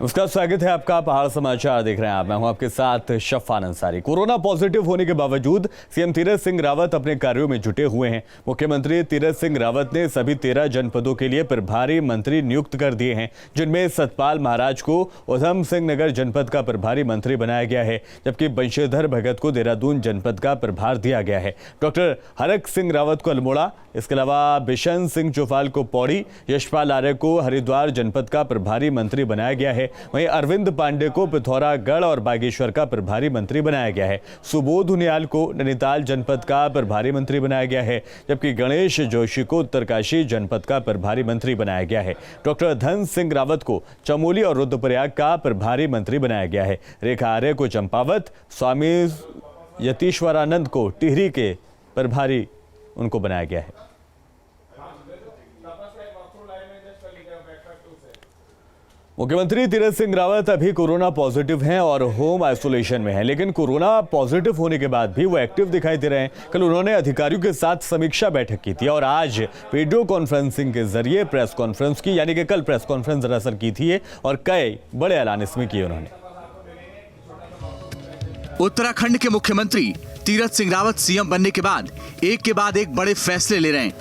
उसका स्वागत है आपका। पहाड़ समाचार देख रहे हैं आप। मैं हूं आपके साथ शफान अंसारी। कोरोना पॉजिटिव होने के बावजूद सीएम तीरथ सिंह रावत अपने कार्यों में जुटे हुए हैं। मुख्यमंत्री तीरथ सिंह रावत ने सभी 13 जनपदों के लिए प्रभारी मंत्री नियुक्त कर दिए हैं, जिनमें सतपाल महाराज को उधम सिंह नगर जनपद का प्रभारी मंत्री बनाया गया है, जबकि बंशीधर भगत को देहरादून जनपद का प्रभार दिया गया है। डॉक्टर हरक सिंह रावत को अल्मोड़ा, इसके अलावा बिशन सिंह चौफाल को पौड़ी, यशपाल आर्य को हरिद्वार जनपद का प्रभारी मंत्री बनाया गया है। वहीं अरविंद पांडे को पिथौरागढ़ और बागेश्वर का प्रभारी मंत्री बनाया गया है। सुबोध उनियाल को नैनीताल जनपद का प्रभारी मंत्री बनाया गया है, जबकि गणेश जोशी को उत्तरकाशी जनपद का प्रभारी मंत्री बनाया गया है। डॉक्टर धन सिंह रावत को चमोली और रुद्रप्रयाग का प्रभारी मंत्री बनाया गया है। रेखा आर्य को चंपावत, स्वामी यतीश्वरानंद को टिहरी के प्रभारी उनको बनाया गया है। मुख्यमंत्री तीरथ सिंह रावत अभी कोरोना पॉजिटिव हैं और होम आइसोलेशन में हैं, लेकिन कोरोना पॉजिटिव होने के बाद भी वो एक्टिव दिखाई दे रहे हैं। कल उन्होंने अधिकारियों के साथ समीक्षा बैठक की थी और आज वीडियो कॉन्फ्रेंसिंग के जरिए प्रेस कॉन्फ्रेंस की, यानी कि कल प्रेस कॉन्फ्रेंस दरअसल की थी और कई बड़े ऐलान इसमें किए उन्होंने। उत्तराखंड के मुख्यमंत्री तीरथ सिंह रावत सीएम बनने के बाद एक बड़े फैसले ले रहे हैं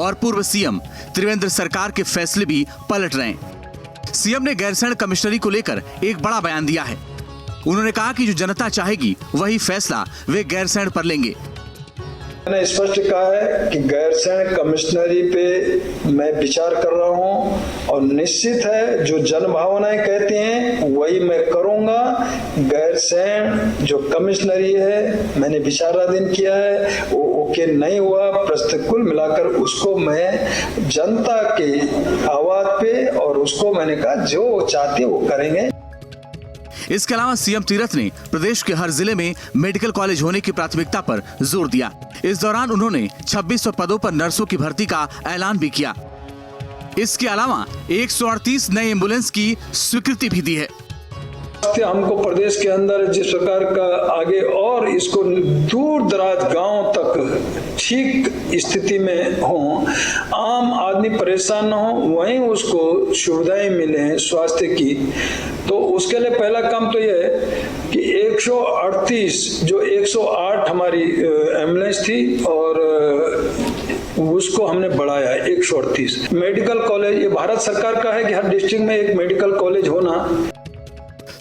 और पूर्व सीएम त्रिवेंद्र सरकार के फैसले भी पलट रहे हैं। सीएम ने गैरसैंण कमिश्नरी को लेकर एक बड़ा बयान दिया है। उन्होंने कहा कि जो जनता चाहेगी वही फैसला वे गैरसैंण पर लेंगे। मैंने स्पष्ट कहा है कि गैरसैंण कमिश्नरी पे मैं विचार कर रहा हूं और निश्चित है जो जनभावनाएं कहती हैं वही मैं करूंगा। गैरसैंण जो कमिश्नरी है मैंने विचाराधीन किया है, वो ओके नहीं हुआ, प्रस्तुत कुल मिलाकर उसको मैं जनता की आवाज पे और उसको मैंने कहा जो वो चाहते वो करेंगे। इसके अलावा सीएम तीरथ ने प्रदेश के हर जिले में मेडिकल कॉलेज होने की प्राथमिकता पर जोर दिया। इस दौरान उन्होंने 2600 पदों पर नर्सों की भर्ती का ऐलान भी किया। इसके अलावा 138 नए एम्बुलेंस की स्वीकृति भी दी है। हमको प्रदेश के अंदर जिस प्रकार का आगे और इसको दूर दराज गांव तक ठीक स्थिति में हो, आम आदमी परेशान न हो, वहीं उसको सुविधाएं मिले स्वास्थ्य की, तो उसके लिए पहला काम तो यह है कि 138 जो 108 हमारी एम्बुलेंस थी और उसको हमने बढ़ाया 138 मेडिकल कॉलेज। ये भारत सरकार का है कि हर डिस्ट्रिक्ट में एक मेडिकल कॉलेज होना।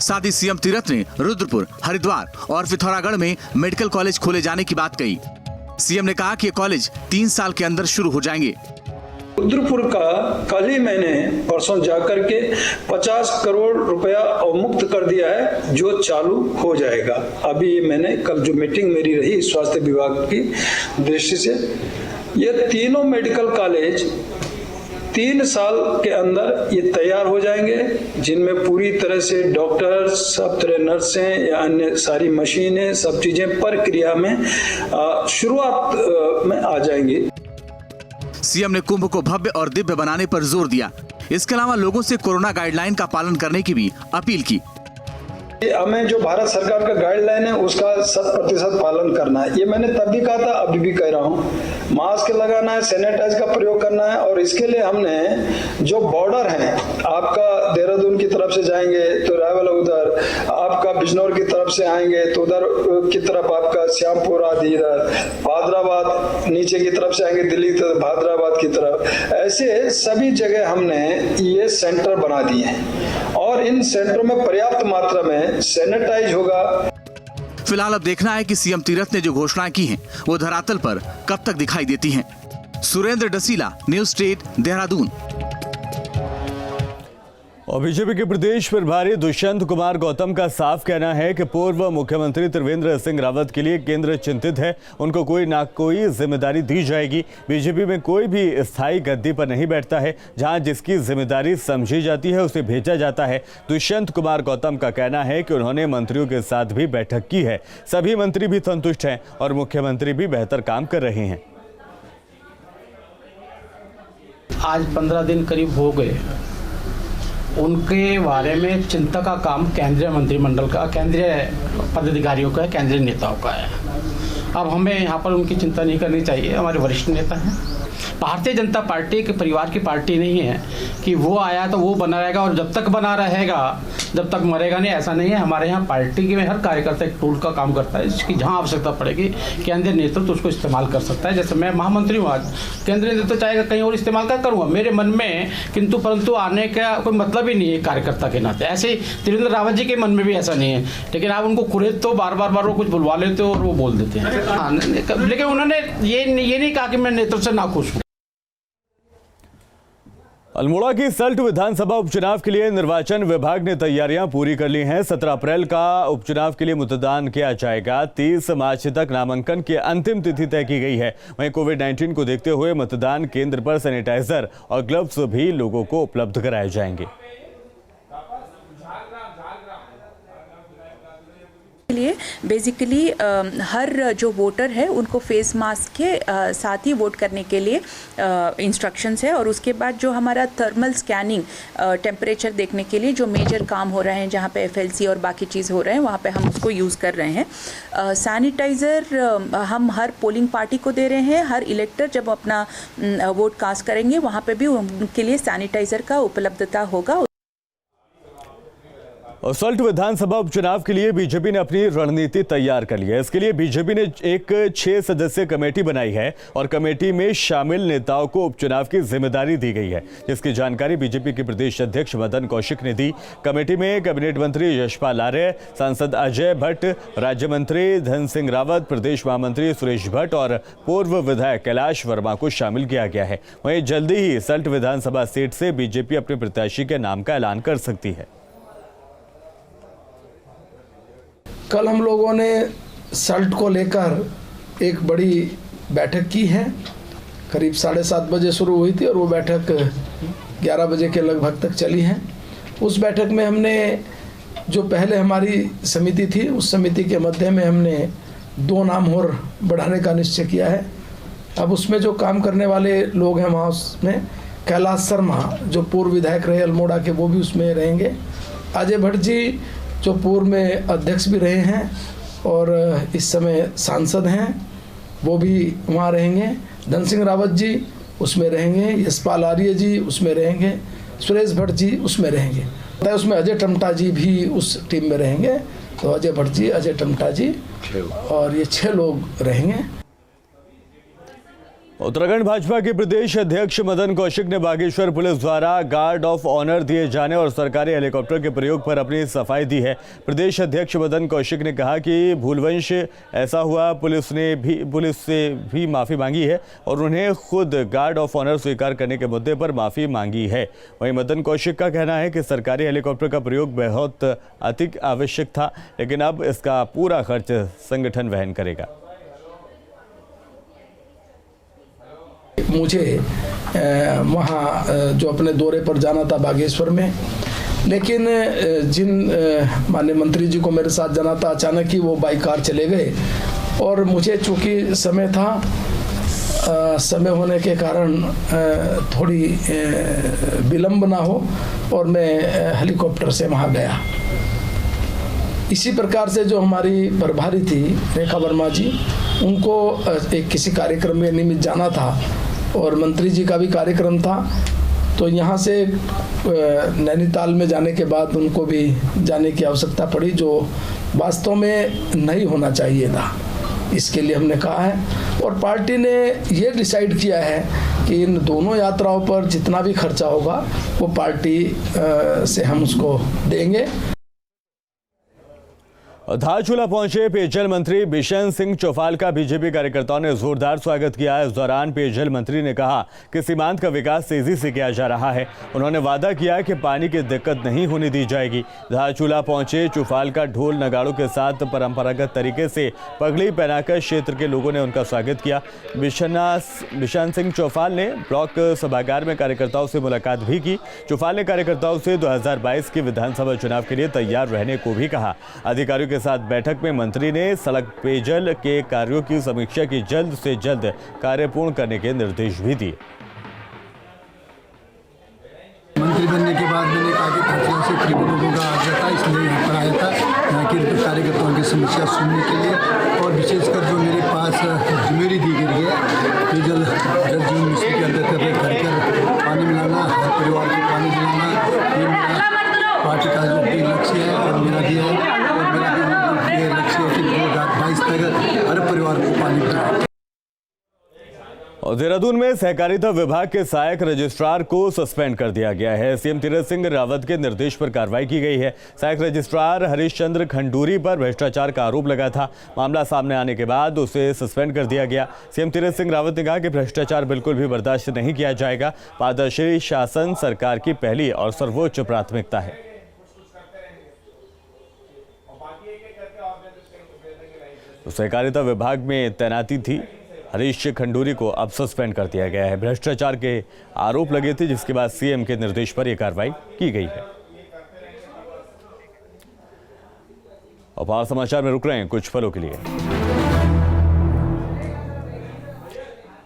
साथ ही सीएम तीरथ ने रुद्रपुर, हरिद्वार और पिथौरागढ़ में मेडिकल कॉलेज खोले जाने की बात कही। सीएम ने कहा कि ये कॉलेज 3 साल के अंदर शुरू हो जाएंगे। रुद्रपुर का कल ही मैंने परसों जाकर के 50 करोड़ रुपया अवमुक्त कर दिया है, जो चालू हो जाएगा। अभी मैंने कल जो मीटिंग मेरी रही स्वास्थ्य विभाग की दृष्टि से, ये तीनों मेडिकल कॉलेज 3 साल के अंदर ये तैयार हो जाएंगे, जिनमें पूरी तरह से डॉक्टर, सब तरह नर्सें या अन्य सारी मशीनें, सब चीजें प्रक्रिया में शुरुआत में आ जाएंगी। सीएम ने कुंभ को भव्य और दिव्य बनाने पर जोर दिया। इसके अलावा लोगों से कोरोना गाइडलाइन का पालन करने की भी अपील की। हमें जो भारत सरकार का गाइडलाइन है उसका 100% पालन करना है। ये मैंने तब भी कहा था, अभी भी कह रहा हूँ। मास्क लगाना है, सैनिटाइज का प्रयोग करना है और इसके लिए हमने जो बॉर्डर है, आपका देहरादून की तरफ से जाएंगे तो रायवल उधर, आपका बिजनौर की तरफ से आएंगे तो उधर की तरफ आपका श्यामपुर आदि, इधर भाद्राबाद नीचे की तरफ से आएंगे दिल्ली तो भाद्राबाद की तरफ, ऐसे सभी जगह हमने ये सेंटर बना दिए हैं और इन सेंटरों में पर्याप्त मात्रा में सैनिटाइज होगा। फिलहाल अब देखना है कि सीएम तीरथ ने जो घोषणाएं की हैं वो धरातल पर कब तक दिखाई देती हैं। Surendra Dasila, News State, Dehradun. और बीजेपी के प्रदेश प्रभारी दुष्यंत कुमार गौतम का साफ कहना है कि पूर्व मुख्यमंत्री त्रिवेंद्र सिंह रावत के लिए केंद्र चिंतित है, उनको कोई ना कोई जिम्मेदारी दी जाएगी। बीजेपी में कोई भी स्थायी गद्दी पर नहीं बैठता है, जहां जिसकी जिम्मेदारी समझी जाती है उसे भेजा जाता है। दुष्यंत कुमार गौतम का कहना है कि उन्होंने मंत्रियों के साथ भी बैठक की है, सभी मंत्री भी संतुष्ट हैं और मुख्यमंत्री भी बेहतर काम कर रहे हैं। आज 15 दिन करीब हो गए, उनके बारे में चिंता का काम केंद्रीय मंत्रिमंडल का, केंद्रीय पदाधिकारियों का है, केंद्रीय नेताओं का है। अब हमें यहाँ पर उनकी चिंता नहीं करनी चाहिए, हमारे वरिष्ठ नेता हैं। भारतीय जनता पार्टी के परिवार की पार्टी नहीं है कि वो आया तो वो बना रहेगा और जब तक बना रहेगा जब तक मरेगा नहीं, ऐसा नहीं है। हमारे यहाँ पार्टी के में हर कार्यकर्ता एक टूल का काम करता है, जिसकी जहाँ आवश्यकता पड़ेगी केंद्रीय नेतृत्व उसको इस्तेमाल कर सकता है। जैसे मैं महामंत्री हूँ आज, केंद्रीय नेतृत्व चाहेगा कहीं और इस्तेमाल क्या करूँगा, मेरे मन में किंतु परंतु आने का कोई मतलब ही नहीं है कार्यकर्ता के नाते। ऐसे ही त्रिवेंद्र रावत जी के मन में भी ऐसा नहीं है, लेकिन आप उनको कुरेद तो बार बार वो कुछ बुलवा लेते हो और वो बोल देते हैं। लेकिन उन्होंने ये नहीं कहा कि मैं नेतृत्व से नाखुश हूँ। अल्मोड़ा की सल्ट विधानसभा उपचुनाव के लिए निर्वाचन विभाग ने तैयारियां पूरी कर ली हैं। 17 अप्रैल का उपचुनाव के लिए मतदान किया जाएगा। 30 मार्च तक नामांकन की अंतिम तिथि तय की गई है। वहीं कोविड-19 को देखते हुए मतदान केंद्र पर सैनिटाइजर और ग्लव्स भी लोगों को उपलब्ध कराए जाएंगे। लिए बेसिकली हर जो वोटर है उनको फेस मास्क के साथ ही वोट करने के लिए इंस्ट्रक्शंस है। और उसके बाद जो हमारा थर्मल स्कैनिंग टेम्परेचर देखने के लिए जो मेजर काम हो रहे हैं, जहाँ पे FLC और बाकी चीज़ हो रहे हैं, वहाँ पे हम उसको यूज़ कर रहे हैं। सैनिटाइज़र हम हर पोलिंग पार्टी को दे रहे हैं। हर इलेक्टर जब अपना वोट कास्ट करेंगे वहाँ पे भी उनके लिए सैनिटाइज़र का उपलब्धता होगा। और सल्ट विधानसभा उपचुनाव के लिए बीजेपी ने अपनी रणनीति तैयार कर ली है। इसके लिए बीजेपी ने एक 6 सदस्यीय कमेटी बनाई है और कमेटी में शामिल नेताओं को उपचुनाव की जिम्मेदारी दी गई है, जिसकी जानकारी बीजेपी के प्रदेश अध्यक्ष मदन कौशिक ने दी। कमेटी में कैबिनेट मंत्री यशपाल आर्य, सांसद अजय भट्ट, राज्य मंत्री धन सिंह रावत, प्रदेश महामंत्री सुरेश भट्ट और पूर्व विधायक कैलाश वर्मा को शामिल किया गया है। वहीं जल्दी ही सल्ट विधानसभा सीट से बीजेपी अपने प्रत्याशी के नाम का ऐलान कर सकती है। कल हम लोगों ने सल्ट को लेकर एक बड़ी बैठक की है। करीब 7:30 बजे शुरू हुई थी और वो बैठक 11 बजे के लगभग तक चली है। उस बैठक में हमने जो पहले हमारी समिति थी, उस समिति के मध्य में हमने 2 नाम और बढ़ाने का निश्चय किया है। अब उसमें जो काम करने वाले लोग हैं वहाँ उसमें कैलाश शर्मा जो पूर्व विधायक रहे अल्मोड़ा के, वो भी उसमें रहेंगे। अजय भट्ट जी जो पूर्व में अध्यक्ष भी रहे हैं और इस समय सांसद हैं, वो भी वहाँ रहेंगे। धन सिंह रावत जी उसमें रहेंगे, यशपाल आर्य जी उसमें रहेंगे, सुरेश भट्ट जी उसमें रहेंगे। तो उसमें अजय टमटा जी भी उस टीम में रहेंगे। तो अजय भट्ट जी, अजय टमटा जी और ये 6 लोग रहेंगे। उत्तराखंड भाजपा के प्रदेश अध्यक्ष मदन कौशिक ने बागेश्वर पुलिस द्वारा गार्ड ऑफ ऑनर दिए जाने और सरकारी हेलीकॉप्टर के प्रयोग पर अपनी सफाई दी है। प्रदेश अध्यक्ष मदन कौशिक ने कहा कि भूलवंश ऐसा हुआ, पुलिस से भी माफ़ी मांगी है और उन्हें खुद गार्ड ऑफ ऑनर स्वीकार करने के मुद्दे पर माफ़ी मांगी है। वहीं मदन कौशिक का कहना है कि सरकारी हेलीकॉप्टर का प्रयोग बहुत अति आवश्यक था, लेकिन अब इसका पूरा खर्च संगठन वहन करेगा। मुझे वहाँ जो अपने दौरे पर जाना था बागेश्वर में, लेकिन जिन माननीय मंत्री जी को मेरे साथ जाना था, अचानक ही वो बाई कार चले गए और मुझे चूँकि समय था, समय होने के कारण थोड़ी विलम्ब ना हो और मैं हेलीकॉप्टर से वहाँ गया। इसी प्रकार से जो हमारी प्रभारी थी रेखा वर्मा जी, उनको एक किसी कार्यक्रम में निमित्त जाना था और मंत्री जी का भी कार्यक्रम था, तो यहाँ से नैनीताल में जाने के बाद उनको भी जाने की आवश्यकता पड़ी, जो वास्तव में नहीं होना चाहिए था। इसके लिए हमने कहा है और पार्टी ने ये डिसाइड किया है कि इन दोनों यात्राओं पर जितना भी खर्चा होगा वो पार्टी से हम उसको देंगे। धारचूला पहुंचे पेयजल मंत्री बिशन सिंह चौफाल का बीजेपी कार्यकर्ताओं ने जोरदार स्वागत किया। इस दौरान पेयजल मंत्री ने कहा कि सीमांत का विकास तेजी से किया जा रहा है। उन्होंने वादा किया कि पानी की दिक्कत नहीं होने दी जाएगी। धारचूला पहुंचे चौफाल का ढोल नगाड़ों के साथ परंपरागत तरीके से पगड़ी पहनाकर क्षेत्र के लोगों ने उनका स्वागत किया। बिशन सिंह चौफाल ने ब्लॉक सभागार में कार्यकर्ताओं से मुलाकात भी की। चौफाल ने कार्यकर्ताओं से 2022 के विधानसभा चुनाव के लिए तैयार रहने को भी कहा। अधिकारियों के साथ बैठक में मंत्री ने सड़क पेयजल के कार्यों की समीक्षा की, जल्द से जल्द कार्य पूर्ण करने के निर्देश भी दिए। मंत्री बनने के बाद मैंने कहा कि धारचूला से करीब लोगों का आग्रह था, इसलिए यहाँ पर आया था यहाँ के कार्यकर्ताओं की समस्या सुनने के लिए। और विशेषकर जो मेरे पास जिम्मेदारी दी गई है पेयजल जल जीवन मिशन तक हर परिवार को पानी पिलाएं। और देहरादून में सहकारिता विभाग के सहायक रजिस्ट्रार को सस्पेंड कर दिया गया है। सीएम तीरथ सिंह रावत के निर्देश पर कार्रवाई की गई है। सहायक रजिस्ट्रार हरीश चंद्र खंडूरी पर भ्रष्टाचार का आरोप लगा था। मामला सामने आने के बाद उसे सस्पेंड कर दिया गया। सीएम तीरथ सिंह रावत ने कहा कि भ्रष्टाचार बिल्कुल भी बर्दाश्त नहीं किया जाएगा। पारदर्शी शासन सरकार की पहली और सर्वोच्च प्राथमिकता है। तो सहकारिता विभाग में तैनाती थी हरीश खंडूरी को अब सस्पेंड कर दिया गया है। भ्रष्टाचार के आरोप लगे थे, जिसके बाद सीएम के निर्देश पर यह कार्रवाई की गई है। और बाहर समाचार में रुक रहे हैं कुछ पलों के लिए।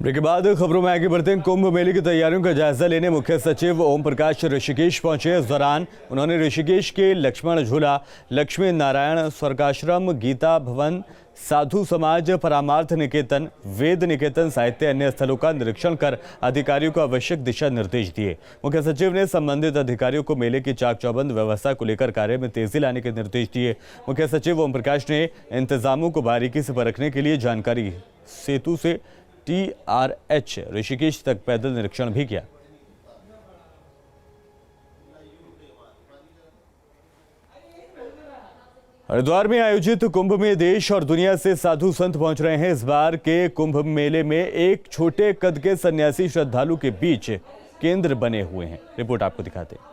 ब्रेक के बाद खबरों में आगे बढ़ते हैं। कुंभ मेले की तैयारियों का जायजा लेने मुख्य सचिव ओम प्रकाश ऋषिकेश पहुंचे। इस दौरान उन्होंने ऋषिकेश के लक्ष्मण झूला, लक्ष्मी नारायण स्वर्गाश्रम, गीता भवन, साधु समाज, परामार्थ निकेतन, वेद निकेतन, साहित्य अन्य स्थलों का निरीक्षण कर अधिकारियों को आवश्यक दिशा निर्देश दिए। मुख्य सचिव ने संबंधित अधिकारियों को मेले की चाक चौबंद व्यवस्था को लेकर कार्य में तेजी लाने के निर्देश दिए। मुख्य सचिव ओम प्रकाश ने इंतजामों को बारीकी से परखने के लिए जानकारी सेतु से TRH ऋषिकेश तक पैदल निरीक्षण भी किया। हरिद्वार में आयोजित कुंभ में देश और दुनिया से साधु संत पहुंच रहे हैं। इस बार के कुंभ मेले में एक छोटे कद के सन्यासी श्रद्धालु के बीच केंद्र बने हुए हैं। रिपोर्ट आपको दिखाते हैं।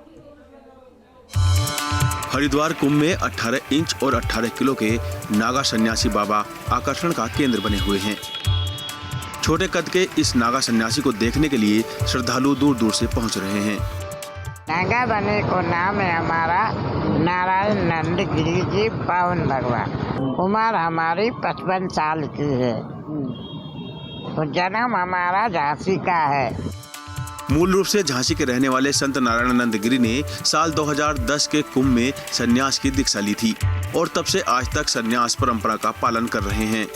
हरिद्वार कुंभ में 18 इंच और 18 किलो के नागा सन्यासी बाबा आकर्षण का केंद्र बने हुए हैं। छोटे कद के इस नागा सन्यासी को देखने के लिए श्रद्धालु दूर दूर से पहुंच रहे हैं। नागा बने को नाम है हमारा नारायण नंद गिरी जी पावन भगवान। उम्र हमारी 55 साल की है। तो जन्म हमारा झांसी का है। मूल रूप से झांसी के रहने वाले संत नारायण नंद गिरी ने साल 2010 के कुंभ में संन्यास की दीक्षा ली थी और तब से आज तक संन्यास परंपरा का पालन कर रहे हैं।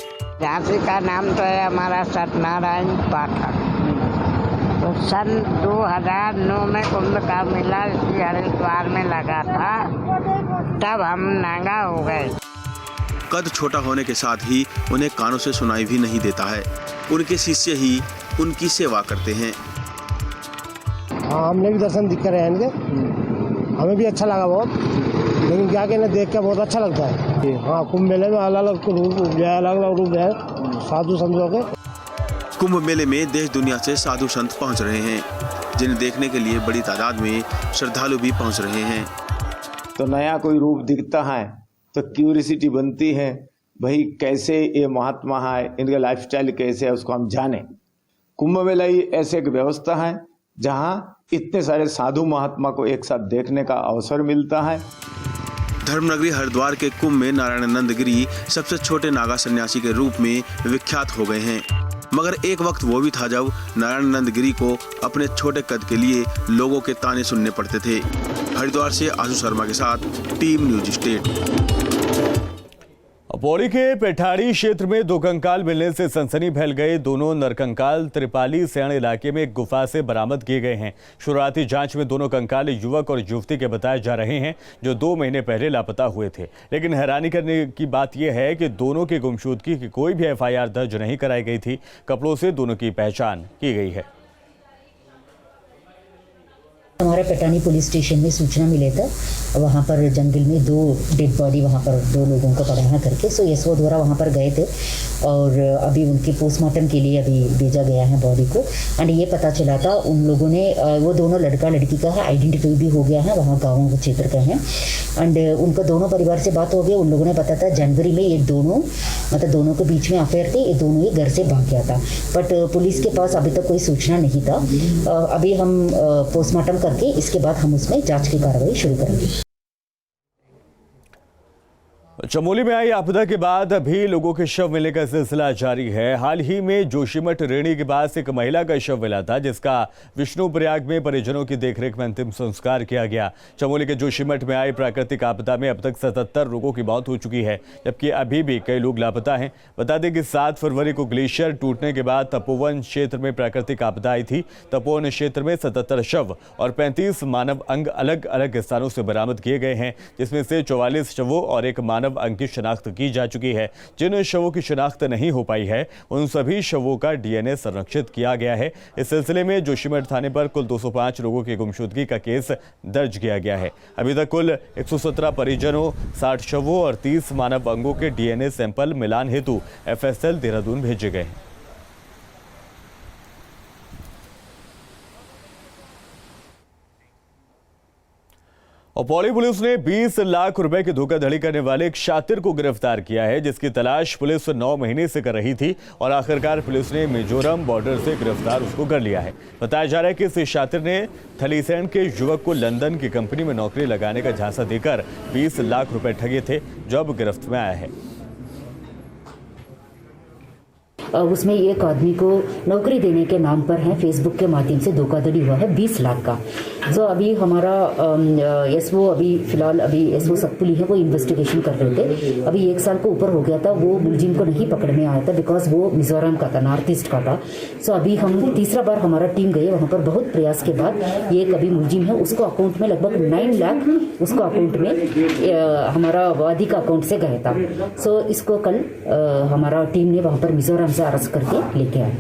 झांसी का नाम तो है हमारा सत्यनारायण पाठक। तो सन 2009 में कुंभ का मेला हरिद्वार में लगा था, तब हम नागा हो गए। कद छोटा होने के साथ ही उन्हें कानों से सुनाई भी नहीं देता है। उनके शिष्य ही उनकी सेवा करते हैं। हाँ, हमने भी दर्शन दिख कर रहे हैं इनके, हमें भी अच्छा लगा बहुत। लेकिन क्या कहना, देख के बहुत अच्छा लगता है। हाँ, कुंभ मेले में अलग अलग रूप है साधु संतों के। कुंभ मेले में देश दुनिया से साधु संत पहुंच रहे हैं, जिन्हें देखने के लिए बड़ी तादाद में श्रद्धालु भी पहुंच रहे हैं। तो नया कोई रूप दिखता है तो क्यूरियोसिटी बनती है, भाई कैसे ये महात्मा है, इनका लाइफस्टाइल कैसे है, उसको हम जाने। कुंभ मेला ही ऐसे एक व्यवस्था है जहां इतने सारे साधु महात्मा को एक साथ देखने का अवसर मिलता है। धर्मनगरी हरिद्वार के कुंभ में नारायण नंद गिरी सबसे छोटे नागा सन्यासी के रूप में विख्यात हो गए हैं। मगर एक वक्त वो भी था जब नारायण नंद गिरी को अपने छोटे कद के लिए लोगों के ताने सुनने पड़ते थे। हरिद्वार से आशु शर्मा के साथ टीम न्यूज स्टेट। पौड़ी के पेठाड़ी क्षेत्र में दो कंकाल मिलने से सनसनी फैल गई। दोनों नरकंकाल त्रिपाली सैण इलाके में एक गुफा से बरामद किए गए हैं। शुरुआती जांच में दोनों कंकाल युवक और युवती के बताए जा रहे हैं, जो 2 महीने पहले लापता हुए थे। लेकिन हैरानी करने की बात यह है कि दोनों की गुमशुदगी की कोई भी FIR दर्ज नहीं कराई गई थी। कपड़ों से दोनों की पहचान की गई है। हमारे पेटानी पुलिस स्टेशन में सूचना मिले था, वहाँ पर जंगल में 2 डेड बॉडी वहाँ पर 2 लोगों को पकड़ा करके SO द्वारा वहाँ पर गए थे और अभी उनके पोस्टमार्टम के लिए अभी भेजा गया है बॉडी को। एंड ये पता चला था उन लोगों ने, वो दोनों लड़का लड़की का है, आइडेंटिफाई भी हो गया है, वहाँ गाँव के क्षेत्र का है। एंड उनका दोनों परिवार से बात हो गई। उन लोगों ने बताया था जनवरी में ये दोनों, मतलब दोनों के बीच में अफेयर थे, ये दोनों ही घर से भाग गया था। बट पुलिस के पास अभी तक कोई सूचना नहीं था। अभी हम पोस्टमार्टम करके इसके बाद हम उसमें जांच की कार्रवाई शुरू करेंगे। चमोली में आई आपदा के बाद अभी लोगों के शव मिलने का सिलसिला जारी है। हाल ही में जोशीमठ रेणी के पास एक महिला का शव मिला था, जिसका विष्णुप्रयाग में परिजनों की देखरेख में अंतिम संस्कार किया गया। चमोली के जोशीमठ में आई प्राकृतिक आपदा में अब तक 77 लोगों की मौत हो चुकी है, जबकि अभी भी कई लोग लापता हैं। बता दें कि 7 फरवरी को ग्लेशियर टूटने के बाद तपोवन क्षेत्र में प्राकृतिक आपदा आई थी। तपोवन क्षेत्र में 77 शव और 35 मानव अंग अलग अलग स्थानों से बरामद किए गए हैं, जिसमें से 44 शवों और एक मानव शव अंग की शिनाख्त की जा चुकी है। जिन शवों की शिनाख्त नहीं हो पाई है उन सभी शवों का DNA संरक्षित किया गया है। इस सिलसिले में जोशीमठ थाने पर कुल 205 लोगों की गुमशुदगी का केस दर्ज किया गया है। अभी तक कुल 117 परिजनों, 60 शवों और 30 मानव अंगों के DNA सैंपल मिलान हेतु FSL देहरादून भेजे गए हैं। और पौड़ी पुलिस ने 20 लाख रुपए की धोखाधड़ी करने वाले एक शातिर को गिरफ्तार किया है, जिसकी तलाश पुलिस 9 महीने से कर रही थी और आखिरकार पुलिस ने मिजोरम बॉर्डर से गिरफ्तार उसको कर लिया है। बताया जा रहा है कि इस शातिर ने थलीसैंड के युवक को लंदन की कंपनी में नौकरी लगाने का झांसा देकर 20 लाख रुपए ठगे थे, जो अब गिरफ्त में आया है। उसमें एक आदमी को नौकरी देने के नाम पर है फेसबुक के माध्यम से धोखाधड़ी हुआ है 20 लाख का। जो अभी हमारा एसओ अभी फिलहाल अभी एसओ सतपुली है, वो इन्वेस्टिगेशन कर रहे थे। अभी 1 साल को ऊपर हो गया था, वो मुलजिम को नहीं पकड़ में आया था बिकॉज वो मिजोरम का था, नॉर्थ ईस्ट का था। सो अभी हम तीसरा बार हमारा टीम गए वहाँ पर, बहुत प्रयास के बाद ये अभी मुलजिम है, उसको अकाउंट में लगभग 9 लाख उसको अकाउंट में हमारा वादी का अकाउंट से गया था। सो इसको कल हमारा टीम ने वहाँ पर मिजोरम से अरेस्ट करके लेके आए।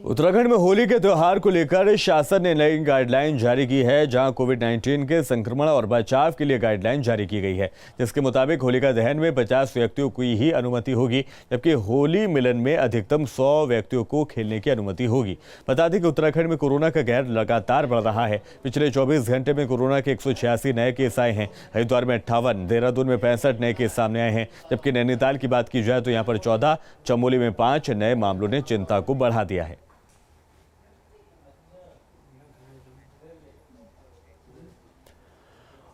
उत्तराखंड में होली के त्योहार को लेकर शासन ने नई गाइडलाइन जारी की है, जहां कोविड-19 के संक्रमण और बचाव के लिए गाइडलाइन जारी की गई है, जिसके मुताबिक होलिका दहन में 50 व्यक्तियों की ही अनुमति होगी, जबकि होली मिलन में अधिकतम 100 व्यक्तियों को खेलने की अनुमति होगी। बता दें कि उत्तराखंड में कोरोना का कहर लगातार बढ़ रहा है। पिछले 24 घंटे में कोरोना के 186 नए केस आए हैं। हरिद्वार में 58, देहरादून में 65 नए केस सामने आए हैं, जबकि नैनीताल की बात की जाए तो यहाँ पर 14, चमोली में 5 नए मामलों ने चिंता को बढ़ा दिया है।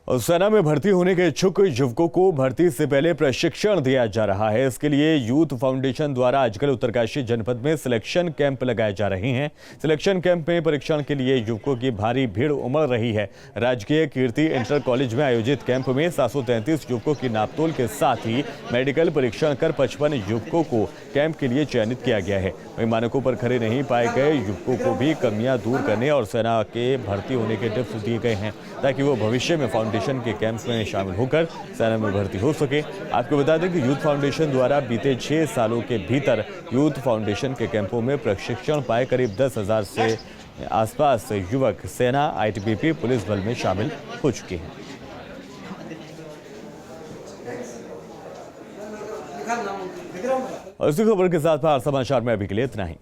और सेना में भर्ती होने के इच्छुक युवकों को भर्ती से पहले प्रशिक्षण दिया जा रहा है। इसके लिए यूथ फाउंडेशन द्वारा आजकल उत्तरकाशी जनपद में सिलेक्शन कैंप लगाए जा रहे हैं। सिलेक्शन कैंप में परीक्षण के लिए युवकों की भारी भीड़ उमड़ रही है। राजकीय कीर्ति इंटर कॉलेज में आयोजित कैंप में 733 युवकों की नापतोल के साथ ही मेडिकल परीक्षण कर 55 युवकों को कैंप के लिए चयनित किया गया है। वहीं मानकों पर खरे नहीं पाए गए युवकों को भी कमियां दूर करने और सेना के भर्ती होने के टिप्स दिए गए हैं, ताकि वो भविष्य में फाउंडेशन के कैंप्स में शामिल होकर सेना में भर्ती हो सके। आपको बता दें कि यूथ फाउंडेशन द्वारा बीते 6 सालों के भीतर यूथ फाउंडेशन के कैंपों में प्रशिक्षण पाए करीब 10,000 से आसपास युवक सेना, ITBP, पुलिस बल में शामिल हो चुके हैं। और इसी खबर के साथ भारत समाचार में अभी के लिए इतना ही।